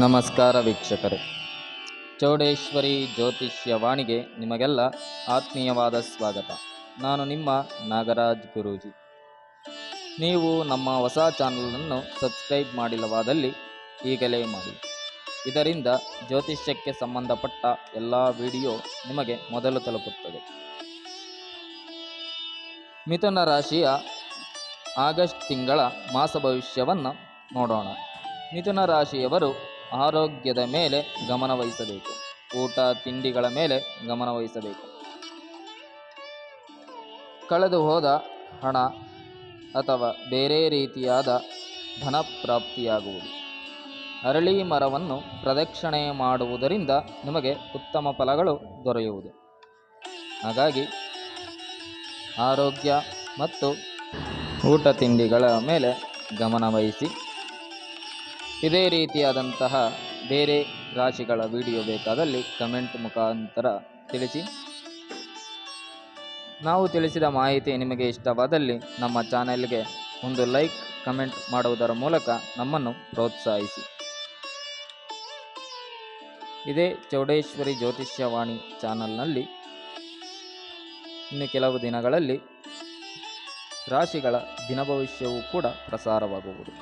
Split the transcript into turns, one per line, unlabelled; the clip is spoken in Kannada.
ನಮಸ್ಕಾರ ವೀಕ್ಷಕರೇ, ಚೌಡೇಶ್ವರಿ ಜ್ಯೋತಿಷ್ಯವಾಣಿಗೆ ನಿಮಗೆಲ್ಲ ಆತ್ಮೀಯವಾದ ಸ್ವಾಗತ. ನಾನು ನಿಮ್ಮ ನಾಗರಾಜ್ ಗುರೂಜಿ. ನೀವು ನಮ್ಮ ಹೊಸ ಚಾನಲನ್ನು ಸಬ್ಸ್ಕ್ರೈಬ್ ಮಾಡಿಲ್ಲವಾದಲ್ಲಿ ಈಗಲೇ ಮಾಡಿ. ಇದರಿಂದ ಜ್ಯೋತಿಷ್ಯಕ್ಕೆ ಸಂಬಂಧಪಟ್ಟ ಎಲ್ಲ ವಿಡಿಯೋ ನಿಮಗೆ ಮೊದಲು ತಲುಪುತ್ತದೆ. ಮಿಥುನ ರಾಶಿಯ ಆಗಸ್ಟ್ ತಿಂಗಳ ಮಾಸ ಭವಿಷ್ಯವನ್ನು ನೋಡೋಣ. ಮಿಥುನ ರಾಶಿಯವರು ಆರೋಗ್ಯದ ಮೇಲೆ ಗಮನ ವಹಿಸಬೇಕು. ಊಟ ತಿಂಡಿಗಳ ಮೇಲೆ ಗಮನ ವಹಿಸಬೇಕು. ಕಳೆದು ಹೋದ ಹಣ ಅಥವಾ ಬೇರೆ ರೀತಿಯಾದ ಧನ ಪ್ರಾಪ್ತಿಯಾಗುವುದು. ಅರಳಿ ಮರವನ್ನು ಪ್ರದಕ್ಷಿಣೆ ಮಾಡುವುದರಿಂದ ನಿಮಗೆ ಉತ್ತಮ ಫಲಗಳು ದೊರೆಯುವುದು. ಹಾಗಾಗಿ ಆರೋಗ್ಯ ಮತ್ತು ಊಟ ತಿಂಡಿಗಳ ಮೇಲೆ ಗಮನ ವಹಿಸಿ. ಇದೇ ರೀತಿಯಾದಂತಹ ಬೇರೆ ರಾಶಿಗಳ ವಿಡಿಯೋ ಬೇಕಾದಲ್ಲಿ ಕಮೆಂಟ್ ಮುಖಾಂತರ ತಿಳಿಸಿ. ನಾವು ತಿಳಿಸಿದ ಮಾಹಿತಿ ನಿಮಗೆ ಇಷ್ಟವಾದಲ್ಲಿ ನಮ್ಮ ಚಾನೆಲ್ಗೆ ಒಂದು ಲೈಕ್, ಕಮೆಂಟ್ ಮಾಡುವುದರ ಮೂಲಕ ನಮ್ಮನ್ನು ಪ್ರೋತ್ಸಾಹಿಸಿ. ಇದೇ ಚೌಡೇಶ್ವರಿ ಜ್ಯೋತಿಷ್ಯವಾಣಿ ಚಾನಲ್ನಲ್ಲಿ ಇನ್ನು ಕೆಲವು ದಿನಗಳಲ್ಲಿ ರಾಶಿಗಳ ದಿನ ಭವಿಷ್ಯವೂ ಕೂಡ ಪ್ರಸಾರವಾಗುವುದು.